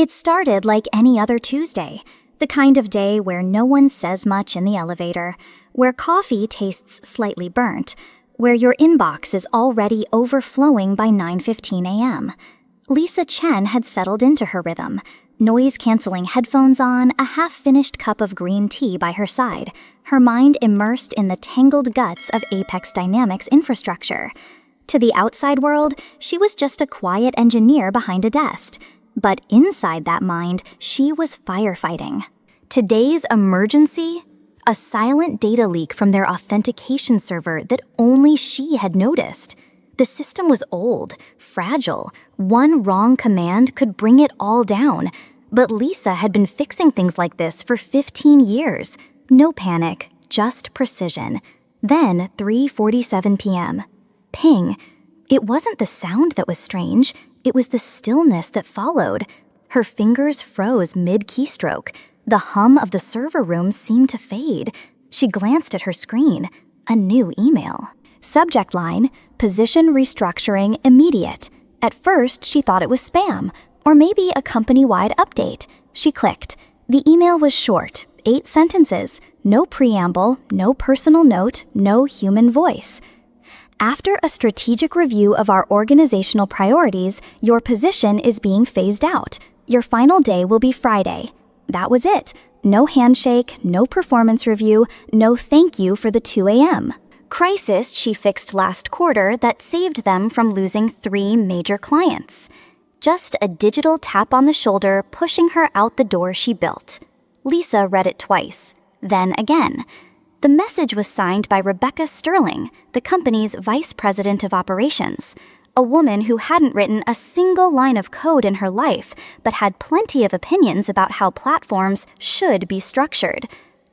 It started like any other Tuesday, the kind of day where no one says much in the elevator, where coffee tastes slightly burnt, where your inbox is already overflowing by 9:15 a.m. Lisa Chen had settled into her rhythm, noise-canceling headphones on, a half-finished cup of green tea by her side, her mind immersed in the tangled guts of Apex Dynamics infrastructure. To the outside world, she was just a quiet engineer behind a desk. But inside that mind, she was firefighting. Today's emergency? A silent data leak from their authentication server that only she had noticed. The system was old, fragile. One wrong command could bring it all down. But Lisa had been fixing things like this for 15 years. No panic, just precision. Then 3:47 p.m. Ping. It wasn't the sound that was strange. It was the stillness that followed. Her fingers froze mid-keystroke. The hum of the server room seemed to fade. She glanced at her screen. A new email. Subject line, position restructuring immediate. At first, she thought it was spam, or maybe a company-wide update. She clicked. The email was short, 8 sentences. No preamble, no personal note, no human voice. After a strategic review of our organizational priorities, your position is being phased out. Your final day will be Friday. That was it. No handshake, no performance review, no thank you for the 2 a.m. crisis she fixed last quarter that saved them from losing 3 major clients. Just a digital tap on the shoulder pushing her out the door she built. Lisa read it twice, then again. The message was signed by Rebecca Sterling, the company's vice president of operations, a woman who hadn't written a single line of code in her life, but had plenty of opinions about how platforms should be structured.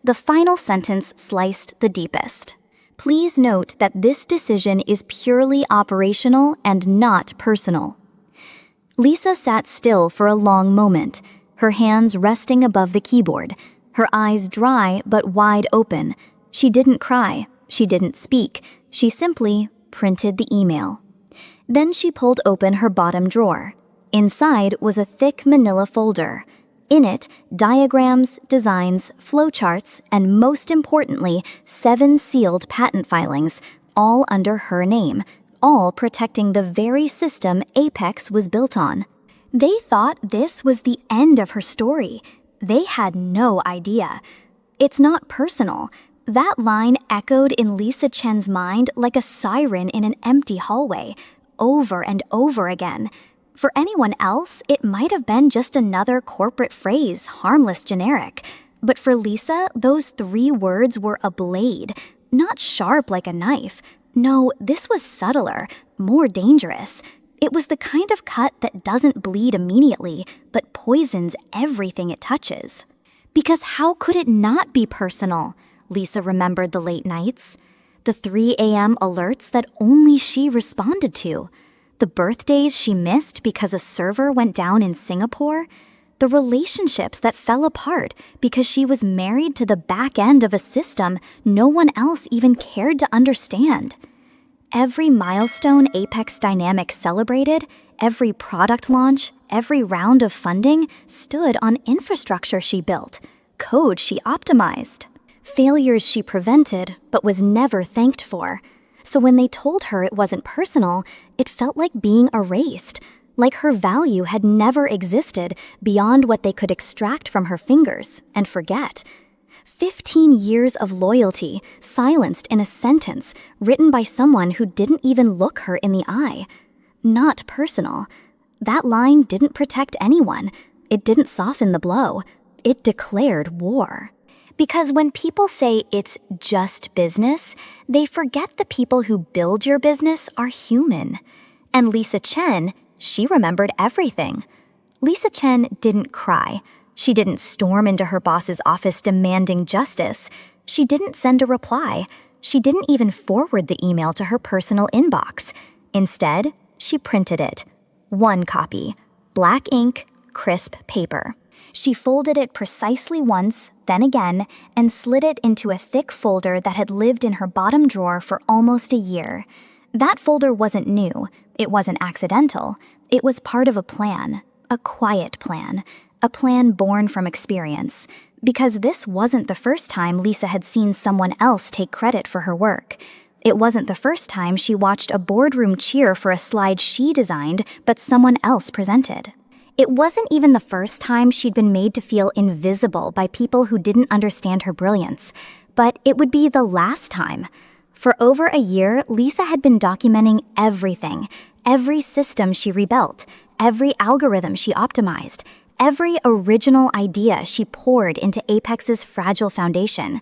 The final sentence sliced the deepest. Please note that this decision is purely operational and not personal. Lisa sat still for a long moment, her hands resting above the keyboard, her eyes dry but wide open. She didn't cry, she didn't speak, she simply printed the email. Then she pulled open her bottom drawer. Inside was a thick manila folder. In it, diagrams, designs, flowcharts, and most importantly, 7 sealed patent filings, all under her name, all protecting the very system Apex was built on. They thought this was the end of her story. They had no idea. It's not personal. That line echoed in Lisa Chen's mind like a siren in an empty hallway, over and over again. For anyone else, it might have been just another corporate phrase, harmless generic. But for Lisa, those 3 words were a blade, not sharp like a knife. No, this was subtler, more dangerous. It was the kind of cut that doesn't bleed immediately, but poisons everything it touches. Because how could it not be personal? Lisa remembered the late nights, the 3 a.m. alerts that only she responded to, the birthdays she missed because a server went down in Singapore, the relationships that fell apart because she was married to the back end of a system no one else even cared to understand. Every milestone Apex Dynamics celebrated, every product launch, every round of funding stood on infrastructure she built, code she optimized. Failures she prevented, but was never thanked for. So when they told her it wasn't personal, it felt like being erased, like her value had never existed beyond what they could extract from her fingers and forget. 15 years of loyalty silenced in a sentence written by someone who didn't even look her in the eye. Not personal. That line didn't protect anyone. It didn't soften the blow. It declared war. Because when people say it's just business, they forget the people who build your business are human. And Lisa Chen, she remembered everything. Lisa Chen didn't cry. She didn't storm into her boss's office demanding justice. She didn't send a reply. She didn't even forward the email to her personal inbox. Instead, she printed it. 1 copy. Black ink, crisp paper. She folded it precisely once, then again, and slid it into a thick folder that had lived in her bottom drawer for almost a year. That folder wasn't new. It wasn't accidental. It was part of a plan. A quiet plan. A plan born from experience. Because this wasn't the first time Lisa had seen someone else take credit for her work. It wasn't the first time she watched a boardroom cheer for a slide she designed but someone else presented. It wasn't even the first time she'd been made to feel invisible by people who didn't understand her brilliance, but it would be the last time. For over a year, Lisa had been documenting everything, every system she rebuilt, every algorithm she optimized, every original idea she poured into Apex's fragile foundation.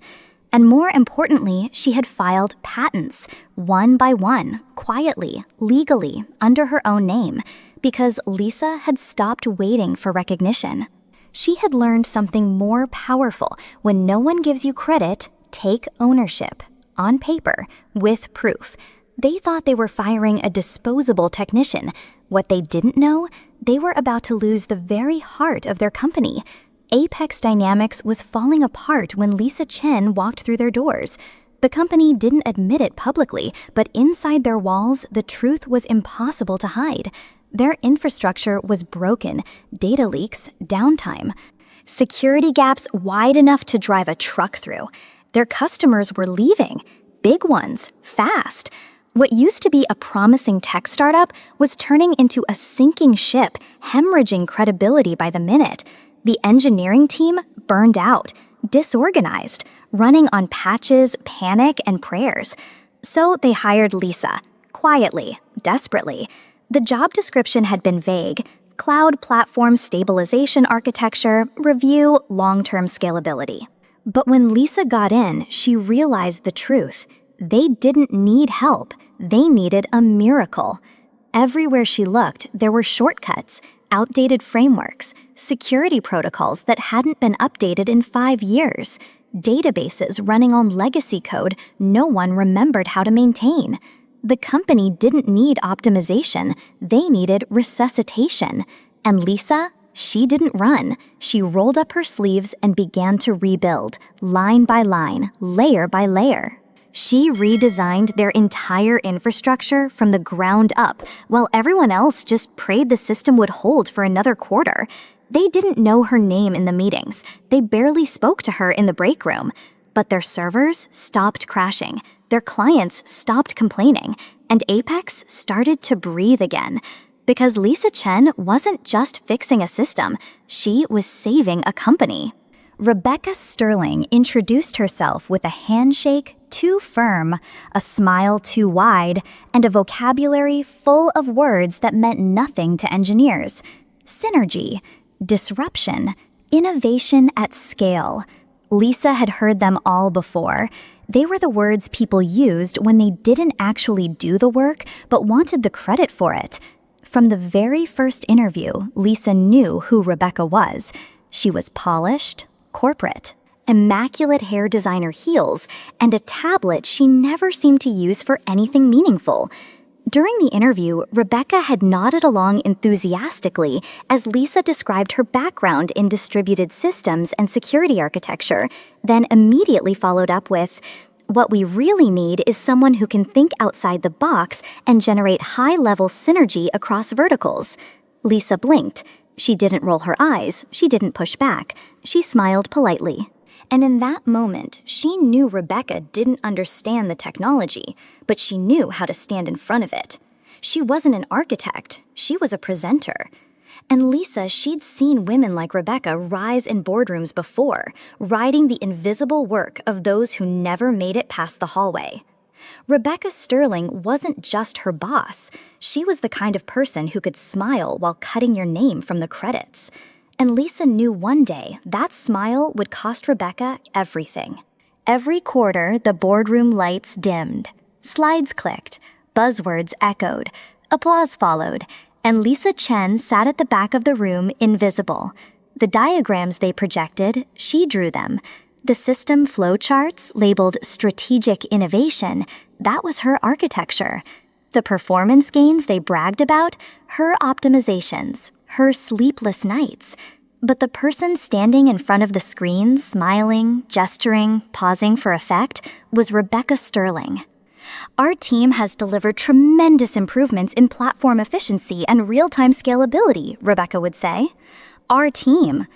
And more importantly, she had filed patents, one by one, quietly, legally, under her own name, because Lisa had stopped waiting for recognition. She had learned something more powerful. When no one gives you credit, take ownership. On paper, with proof. They thought they were firing a disposable technician. What they didn't know, they were about to lose the very heart of their company. Apex Dynamics was falling apart when Lisa Chen walked through their doors. The company didn't admit it publicly, but inside their walls, the truth was impossible to hide. Their infrastructure was broken, data leaks, downtime. Security gaps wide enough to drive a truck through. Their customers were leaving, big ones, fast. What used to be a promising tech startup was turning into a sinking ship, hemorrhaging credibility by the minute. The engineering team burned out, disorganized, running on patches, panic, and prayers. So they hired Lisa, quietly, desperately. The job description had been vague: cloud platform stabilization architecture, review, long-term scalability. But when Lisa got in, she realized the truth. They didn't need help. They needed a miracle. Everywhere she looked, there were shortcuts, outdated frameworks, security protocols that hadn't been updated in 5 years, databases running on legacy code no one remembered how to maintain. The company didn't need optimization. They needed resuscitation. And Lisa? She didn't run. She rolled up her sleeves and began to rebuild, line by line, layer by layer. She redesigned their entire infrastructure from the ground up, while everyone else just prayed the system would hold for another quarter. They didn't know her name in the meetings. They barely spoke to her in the break room. But their servers stopped crashing. Their clients stopped complaining. And Apex started to breathe again. Because Lisa Chen wasn't just fixing a system, she was saving a company. Rebecca Sterling introduced herself with a handshake too firm, a smile too wide, and a vocabulary full of words that meant nothing to engineers. Synergy, disruption, innovation at scale. Lisa had heard them all before. They were the words people used when they didn't actually do the work but wanted the credit for it. From the very first interview, Lisa knew who Rebecca was. She was polished, corporate, immaculate hair designer heels, and a tablet she never seemed to use for anything meaningful. During the interview, Rebecca had nodded along enthusiastically as Lisa described her background in distributed systems and security architecture, then immediately followed up with, "What we really need is someone who can think outside the box and generate high-level synergy across verticals." Lisa blinked. She didn't roll her eyes. She didn't push back. She smiled politely. And in that moment, she knew Rebecca didn't understand the technology, but she knew how to stand in front of it. She wasn't an architect. She was a presenter. And Lisa, she'd seen women like Rebecca rise in boardrooms before, riding the invisible work of those who never made it past the hallway. Rebecca Sterling wasn't just her boss. She was the kind of person who could smile while cutting your name from the credits. And Lisa knew one day that smile would cost Rebecca everything. Every quarter, the boardroom lights dimmed. Slides clicked. Buzzwords echoed. Applause followed. And Lisa Chen sat at the back of the room, invisible. The diagrams they projected, she drew them. The system flowcharts labeled strategic innovation, that was her architecture. The performance gains they bragged about, her optimizations, her sleepless nights. But the person standing in front of the screen, smiling, gesturing, pausing for effect, was Rebecca Sterling. Our team has delivered tremendous improvements in platform efficiency and real-time scalability, Rebecca would say. Our team.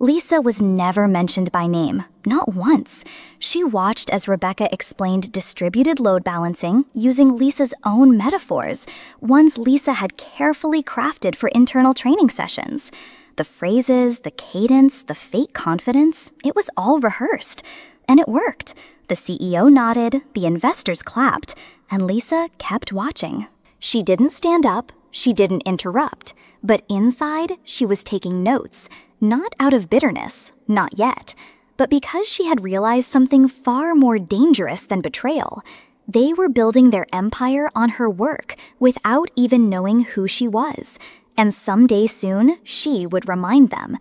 Lisa was never mentioned by name, not once. She watched as Rebecca explained distributed load balancing using Lisa's own metaphors, ones Lisa had carefully crafted for internal training sessions. The phrases, the cadence, the fake confidence, it was all rehearsed. And it worked. The CEO nodded, the investors clapped, and Lisa kept watching. She didn't stand up, she didn't interrupt, but inside she was taking notes. Not out of bitterness, not yet, but because she had realized something far more dangerous than betrayal. They were building their empire on her work without even knowing who she was, and someday soon she would remind them.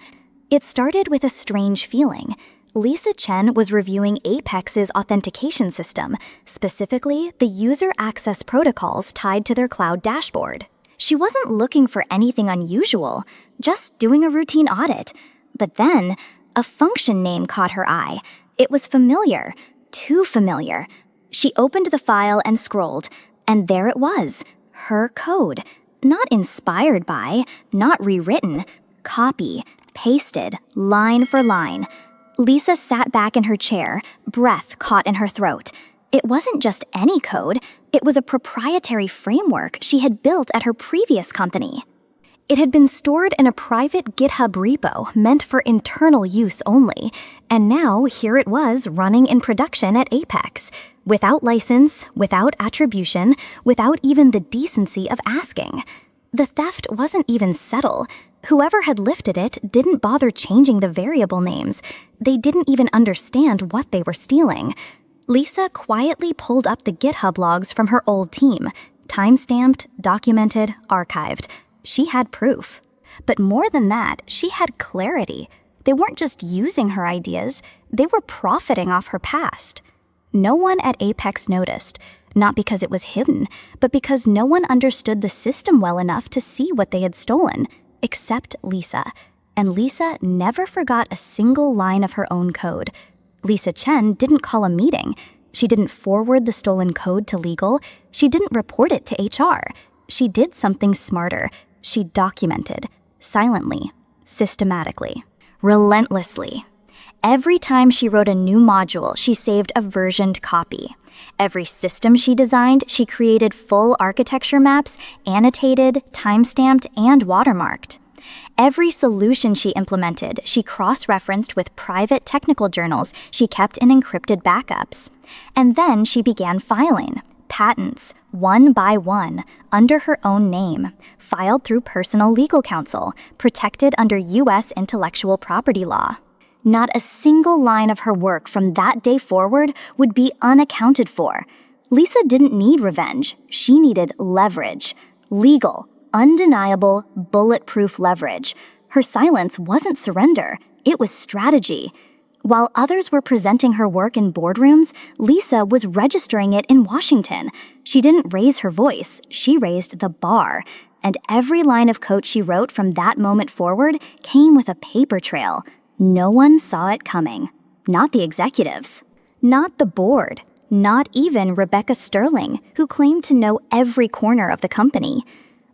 It started with a strange feeling. Lisa Chen was reviewing Apex's authentication system, specifically the user access protocols tied to their cloud dashboard. She wasn't looking for anything unusual, just doing a routine audit. But then, a function name caught her eye. It was familiar, too familiar. She opened the file and scrolled, and there it was, her code. Not inspired by, not rewritten, copy, pasted, line for line. Lisa sat back in her chair, breath caught in her throat. It wasn't just any code, it was a proprietary framework she had built at her previous company. It had been stored in a private GitHub repo meant for internal use only, and now here it was running in production at Apex, without license, without attribution, without even the decency of asking. The theft wasn't even subtle. Whoever had lifted it didn't bother changing the variable names. They didn't even understand what they were stealing. Lisa quietly pulled up the GitHub logs from her old team, time-stamped, documented, archived. She had proof. But more than that, she had clarity. They weren't just using her ideas, they were profiting off her past. No one at Apex noticed, not because it was hidden, but because no one understood the system well enough to see what they had stolen, except Lisa. And Lisa never forgot a single line of her own code. Lisa Chen didn't call a meeting. She didn't forward the stolen code to legal. She didn't report it to HR. She did something smarter. She documented, silently, systematically, relentlessly. Every time she wrote a new module, she saved a versioned copy. Every system she designed, she created full architecture maps, annotated, time-stamped, and watermarked. Every solution she implemented, she cross-referenced with private technical journals she kept in encrypted backups. And then she began filing patents, one by one, under her own name, filed through personal legal counsel, protected under U.S. intellectual property law. Not a single line of her work from that day forward would be unaccounted for. Lisa didn't need revenge. She needed leverage. Legal, undeniable, bulletproof leverage. Her silence wasn't surrender. It was strategy. While others were presenting her work in boardrooms, Lisa was registering it in Washington. She didn't raise her voice. She raised the bar. And every line of code she wrote from that moment forward came with a paper trail. No one saw it coming. Not the executives. Not the board. Not even Rebecca Sterling, who claimed to know every corner of the company.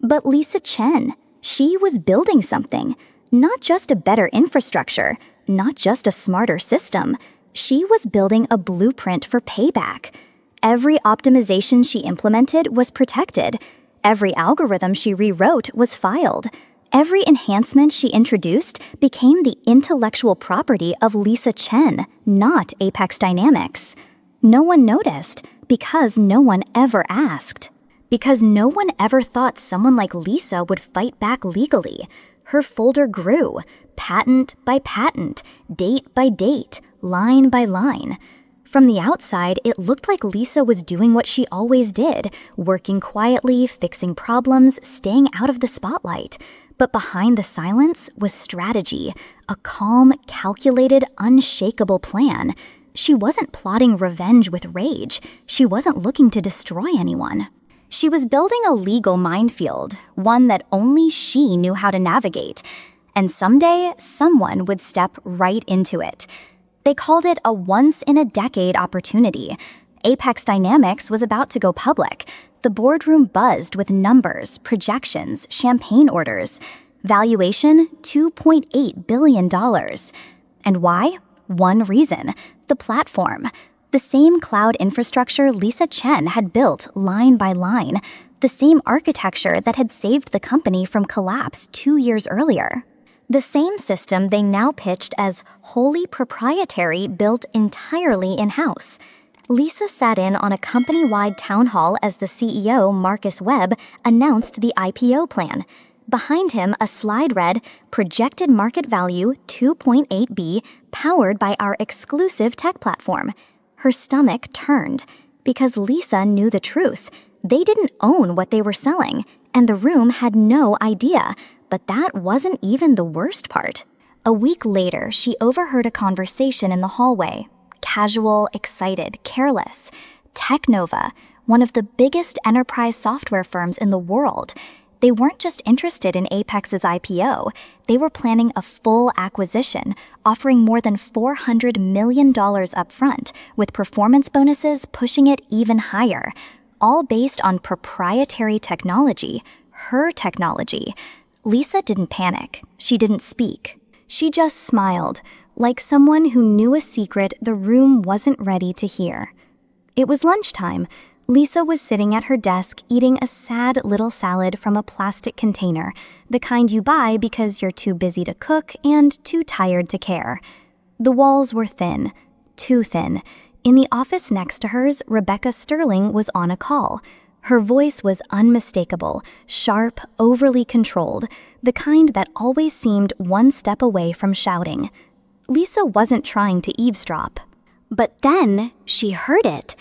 But Lisa Chen, she was building something. Not just a better infrastructure, not just a smarter system. She was building a blueprint for payback. Every optimization she implemented was protected. Every algorithm she rewrote was filed. Every enhancement she introduced became the intellectual property of Lisa Chen, not Apex Dynamics. No one noticed because no one ever asked. Because no one ever thought someone like Lisa would fight back legally. Her folder grew, patent by patent, date by date, line by line. From the outside, it looked like Lisa was doing what she always did, working quietly, fixing problems, staying out of the spotlight. But behind the silence was strategy, a calm, calculated, unshakable plan. She wasn't plotting revenge with rage. She wasn't looking to destroy anyone. She was building a legal minefield, one that only she knew how to navigate. And someday, someone would step right into it. They called it a once-in-a-decade opportunity. Apex Dynamics was about to go public. The boardroom buzzed with numbers, projections, champagne orders. Valuation, $2.8 billion. And why? One reason: the platform. The same cloud infrastructure Lisa Chen had built line by line. The same architecture that had saved the company from collapse 2 years earlier. The same system they now pitched as wholly proprietary, built entirely in-house. Lisa sat in on a company-wide town hall as the CEO, Marcus Webb, announced the IPO plan. Behind him, a slide read, "Projected market value 2.8 B, powered by our exclusive tech platform." Her stomach turned, because Lisa knew the truth. They didn't own what they were selling, and the room had no idea. But that wasn't even the worst part. A week later, she overheard a conversation in the hallway. Casual, excited, careless. Technova, one of the biggest enterprise software firms in the world. They weren't just interested in Apex's IPO. They were planning a full acquisition, offering more than $400 million upfront, with performance bonuses pushing it even higher, all based on proprietary technology, her technology. Lisa didn't panic. She didn't speak. She just smiled, like someone who knew a secret the room wasn't ready to hear. It was lunchtime. Lisa was sitting at her desk eating a sad little salad from a plastic container, the kind you buy because you're too busy to cook and too tired to care. The walls were thin, too thin. In the office next to hers, Rebecca Sterling was on a call. Her voice was unmistakable, sharp, overly controlled, the kind that always seemed one step away from shouting. Lisa wasn't trying to eavesdrop. But then she heard it.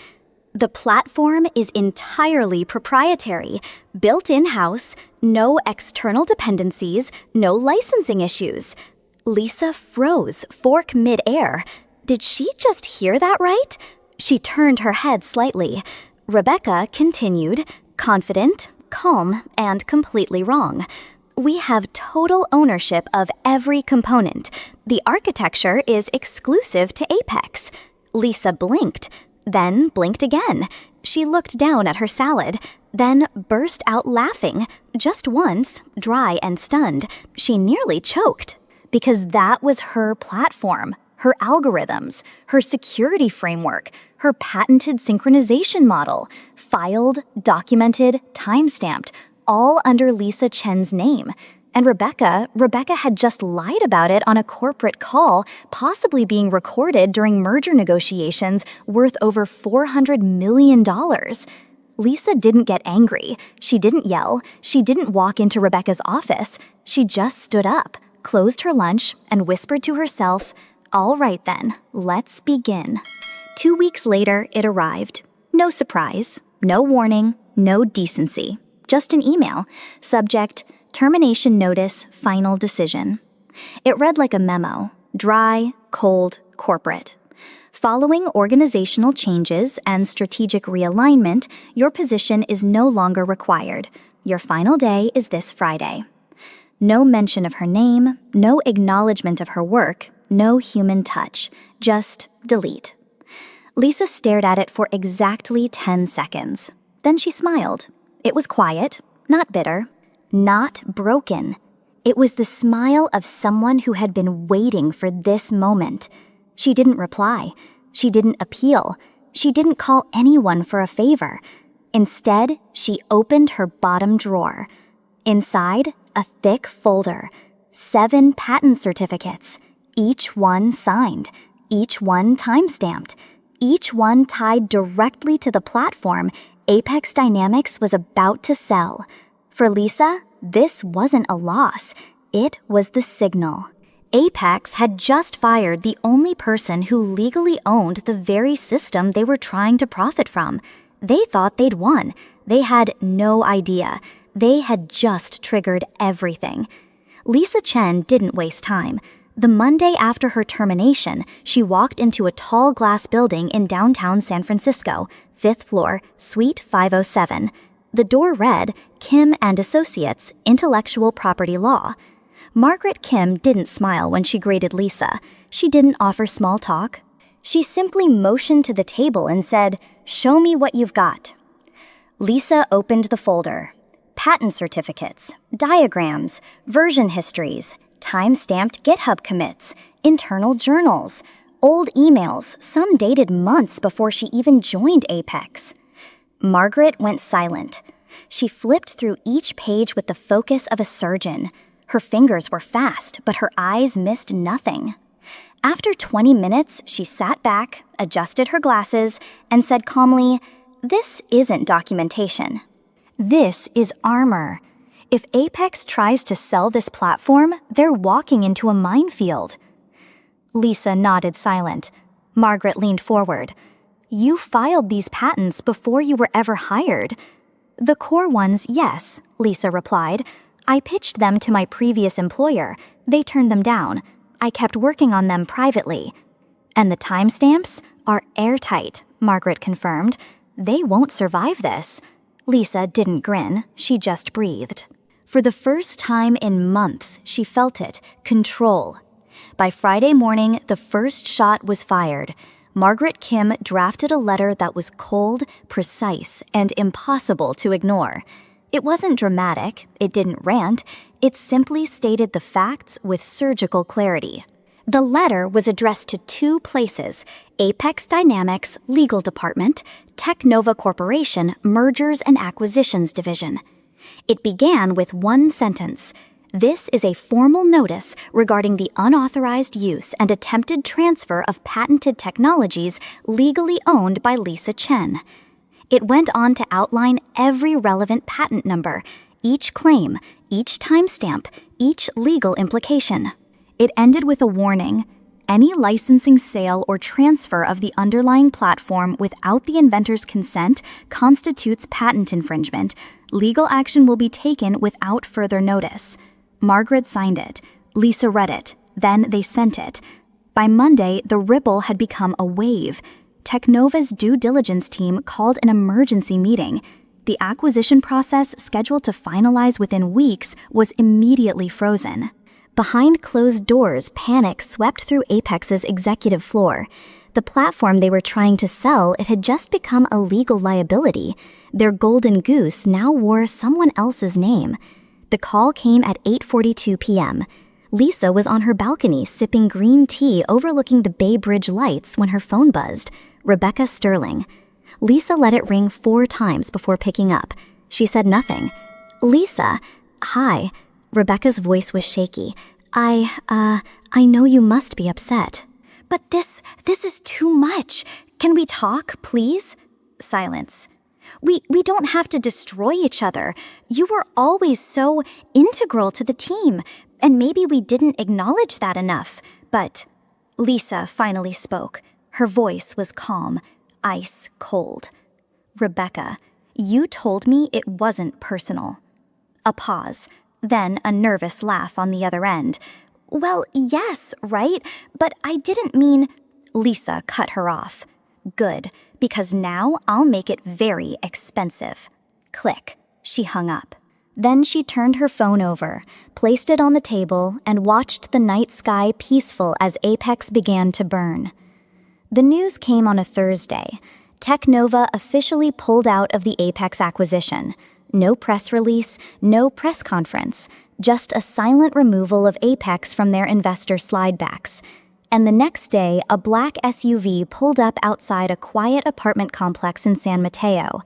The platform is entirely proprietary, built in-house, no external dependencies, no licensing issues. Lisa froze, fork mid-air. Did she just hear that right? She turned her head slightly. Rebecca continued, confident, calm, and completely wrong. "We have total ownership of every component. The architecture is exclusive to Apex." Lisa blinked, then blinked again. She looked down at her salad, then burst out laughing. Just once, dry and stunned, she nearly choked. Because that was her platform, her algorithms, her security framework, her patented synchronization model, filed, documented, time-stamped, all under Lisa Chen's name. And Rebecca had just lied about it on a corporate call, possibly being recorded during merger negotiations worth over $400 million. Lisa didn't get angry. She didn't yell. She didn't walk into Rebecca's office. She just stood up, closed her lunch, and whispered to herself, "All right then, let's begin." 2 weeks later, it arrived. No surprise, no warning, no decency. Just an email. Subject, "Termination notice, final decision." It read like a memo, dry, cold, corporate. "Following organizational changes and strategic realignment, your position is no longer required. Your final day is this Friday." No mention of her name, no acknowledgement of her work, no human touch, just delete. Lisa stared at it for exactly 10 seconds. Then she smiled. It was quiet, not bitter, not broken. It was the smile of someone who had been waiting for this moment. She didn't reply. She didn't appeal. She didn't call anyone for a favor. Instead, she opened her bottom drawer. Inside, a thick folder. 7 patent certificates. Each one signed. Each one time-stamped. Each one tied directly to the platform Apex Dynamics was about to sell. For Lisa, this wasn't a loss. It was the signal. Apex had just fired the only person who legally owned the very system they were trying to profit from. They thought they'd won. They had no idea. They had just triggered everything. Lisa Chen didn't waste time. The Monday after her termination, she walked into a tall glass building in downtown San Francisco, 5th floor, Suite 507. The door read, "Kim and Associates, Intellectual Property Law." Margaret Kim didn't smile when she greeted Lisa. She didn't offer small talk. She simply motioned to the table and said, "Show me what you've got." Lisa opened the folder. Patent certificates, diagrams, version histories, time-stamped GitHub commits, internal journals, old emails, some dated months before she even joined Apex. Margaret went silent. She flipped through each page with the focus of a surgeon. Her fingers were fast, but her eyes missed nothing. After 20 minutes, she sat back, adjusted her glasses, and said calmly, "This isn't documentation. This is armor. If Apex tries to sell this platform, they're walking into a minefield." Lisa nodded silent. Margaret leaned forward. "You filed these patents before you were ever hired." "The core ones, yes," Lisa replied. "I pitched them to my previous employer. They turned them down. I kept working on them privately." "And the timestamps are airtight," Margaret confirmed. "They won't survive this." Lisa didn't grin. She just breathed. For the first time in months, she felt it, control. By Friday morning, the first shot was fired. Margaret Kim drafted a letter that was cold, precise, and impossible to ignore. It wasn't dramatic, it didn't rant, it simply stated the facts with surgical clarity. The letter was addressed to two places: Apex Dynamics Legal Department, Technova Corporation Mergers and Acquisitions Division. It began with one sentence: "This is a formal notice regarding the unauthorized use and attempted transfer of patented technologies legally owned by Lisa Chen." It went on to outline every relevant patent number, each claim, each timestamp, each legal implication. It ended with a warning: any licensing sale or transfer of the underlying platform without the inventor's consent constitutes patent infringement. Legal action will be taken without further notice. Margaret signed it. Lisa read it. Then they sent it. By Monday, the ripple had become a wave. Technova's due diligence team called an emergency meeting. The acquisition process, scheduled to finalize within weeks, was immediately frozen. Behind closed doors, panic swept through Apex's executive floor. The platform they were trying to sell, it had just become a legal liability. Their golden goose now wore someone else's name. The call came at 8:42 p.m. Lisa was on her balcony sipping green tea overlooking the Bay Bridge lights when her phone buzzed. Rebecca Sterling. Lisa let it ring 4 times before picking up. She said nothing. "Lisa, hi." Rebecca's voice was shaky. I know you must be upset." "But this is too much. Can we talk, please?" Silence. We don't have to destroy each other. You were always so integral to the team, and maybe we didn't acknowledge that enough. But Lisa finally spoke. Her voice was calm, ice cold. "Rebecca, you told me it wasn't personal." A pause, then a nervous laugh on the other end. "Well, yes, right? But I didn't mean—" Lisa cut her off. "Good, because now I'll make it very expensive." Click. She hung up. Then she turned her phone over, placed it on the table, and watched the night sky peaceful as Apex began to burn. The news came on a Thursday. Technova officially pulled out of the Apex acquisition. No press release, no press conference, just a silent removal of Apex from their investor slidebacks. And the next day, a black SUV pulled up outside a quiet apartment complex in San Mateo.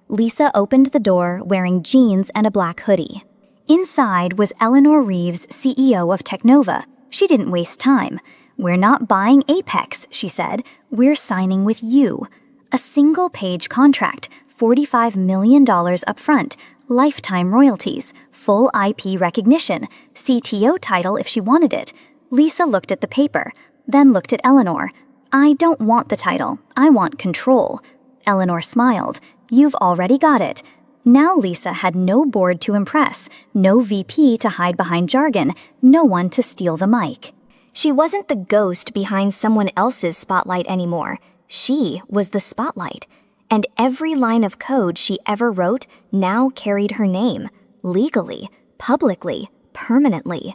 Lisa opened the door wearing jeans and a black hoodie. Inside was Eleanor Reeves, CEO of Technova. She didn't waste time. "We're not buying Apex," she said. "We're signing with you. A single-page contract, $45 million upfront, lifetime royalties, full IP recognition, CTO title if she wanted it." Lisa looked at the paper, then looked at Eleanor. "I don't want the title. I want control." Eleanor smiled. "You've already got it." Now Lisa had no board to impress, no VP to hide behind jargon, no one to steal the mic. She wasn't the ghost behind someone else's spotlight anymore. She was the spotlight. And every line of code she ever wrote now carried her name, legally, publicly, permanently.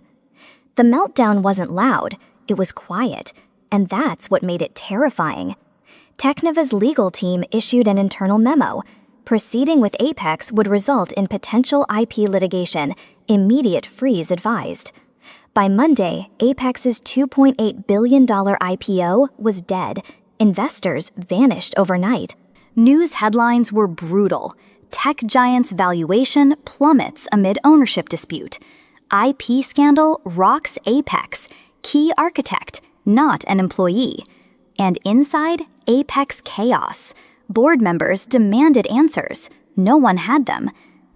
The meltdown wasn't loud, it was quiet, and that's what made it terrifying. Teknova's legal team issued an internal memo. Proceeding with Apex would result in potential IP litigation. Immediate freeze advised. By Monday, Apex's $2.8 billion IPO was dead. Investors vanished overnight. News headlines were brutal. Tech giant's valuation plummets amid ownership dispute. IP scandal rocks Apex. Key architect, not an employee. And inside, Apex chaos. Board members demanded answers. No one had them.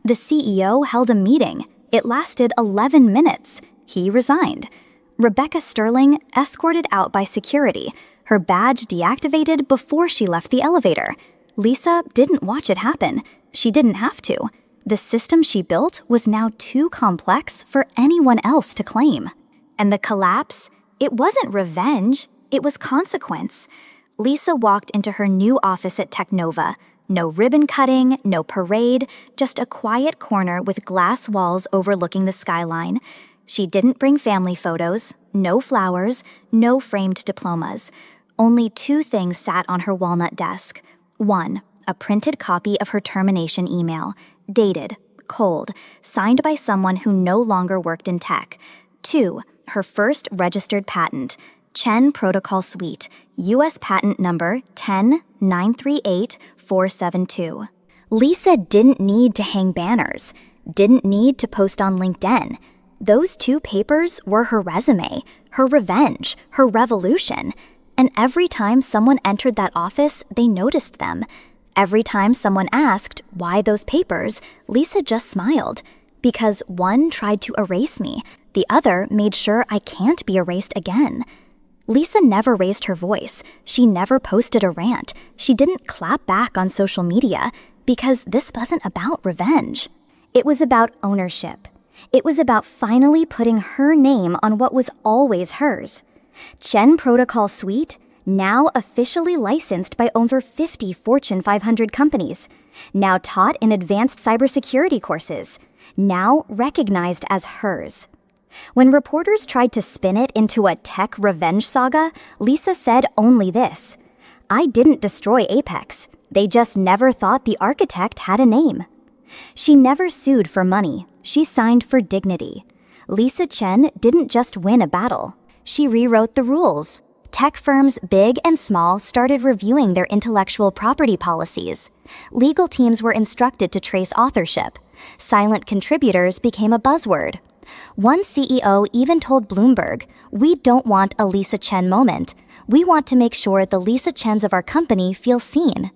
The CEO held a meeting. It lasted 11 minutes. He resigned. Rebecca Sterling escorted out by security, her badge deactivated before she left the elevator. Lisa didn't watch it happen. She didn't have to. The system she built was now too complex for anyone else to claim. And the collapse? It wasn't revenge. It was consequence. Lisa walked into her new office at Teknova. No ribbon cutting, no parade, just a quiet corner with glass walls overlooking the skyline. She didn't bring family photos, no flowers, no framed diplomas. Only two things sat on her walnut desk. One, a printed copy of her termination email, dated, cold, signed by someone who no longer worked in tech. Two, her first registered patent, Chen Protocol Suite, U.S. patent number 10938-472. Lisa didn't need to hang banners, didn't need to post on LinkedIn. Those two papers were her resume, her revenge, her revolution. And every time someone entered that office, they noticed them. Every time someone asked, why those papers, Lisa just smiled. Because one tried to erase me, the other made sure I can't be erased again. Lisa never raised her voice. She never posted a rant. She didn't clap back on social media, because this wasn't about revenge. It was about ownership. It was about finally putting her name on what was always hers. Chen Protocol Suite, now officially licensed by over 50 Fortune 500 companies, now taught in advanced cybersecurity courses, now recognized as hers. When reporters tried to spin it into a tech revenge saga, Lisa said only this: I didn't destroy Apex. They just never thought the architect had a name. She never sued for money. She signed for dignity. Lisa Chen didn't just win a battle. She rewrote the rules. Tech firms, big and small, started reviewing their intellectual property policies. Legal teams were instructed to trace authorship. Silent contributors became a buzzword. One CEO even told Bloomberg, "We don't want a Lisa Chen moment. We want to make sure the Lisa Chens of our company feel seen."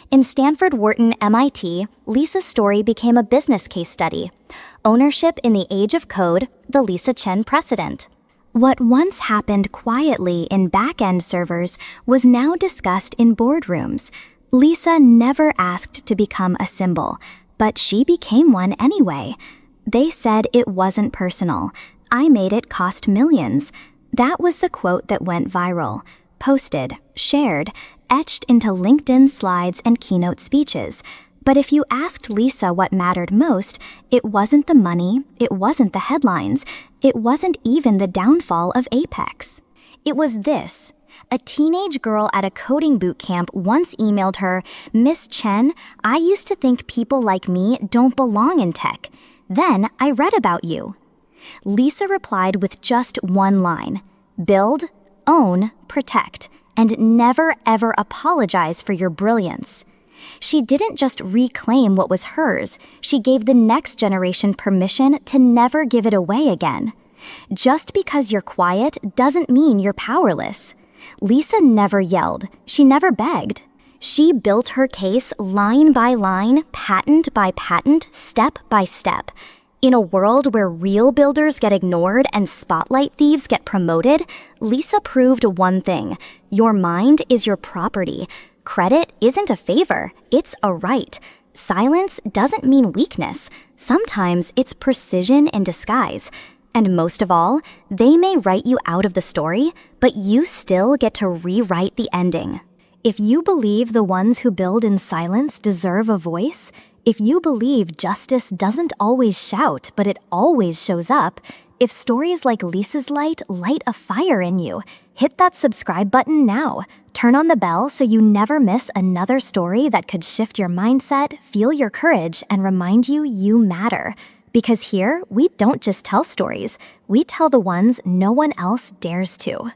In Stanford, Wharton, MIT, Lisa's story became a business case study. Ownership in the age of code, the Lisa Chen precedent. What once happened quietly in back-end servers was now discussed in boardrooms. Lisa never asked to become a symbol, but she became one anyway. They said it wasn't personal. I made it cost millions. That was the quote that went viral. Posted, shared, etched into LinkedIn slides and keynote speeches. But if you asked Lisa what mattered most, it wasn't the money, it wasn't the headlines, it wasn't even the downfall of Apex. It was this. A teenage girl at a coding boot camp once emailed her, "Miss Chen, I used to think people like me don't belong in tech. Then I read about you." Lisa replied with just one line: build, own, protect, and never ever apologize for your brilliance. She didn't just reclaim what was hers, she gave the next generation permission to never give it away again. Just because you're quiet doesn't mean you're powerless. Lisa never yelled, she never begged. She built her case line by line, patent by patent, step by step. In a world where real builders get ignored and spotlight thieves get promoted, Lisa proved one thing: your mind is your property. Credit isn't a favor, it's a right. Silence doesn't mean weakness. Sometimes it's precision in disguise. And most of all, they may write you out of the story, but you still get to rewrite the ending. If you believe the ones who build in silence deserve a voice, if you believe justice doesn't always shout, but it always shows up, if stories like Lisa's light a fire in you, hit that subscribe button now. Turn on the bell so you never miss another story that could shift your mindset, fuel your courage, and remind you you matter. Because here, we don't just tell stories, we tell the ones no one else dares to.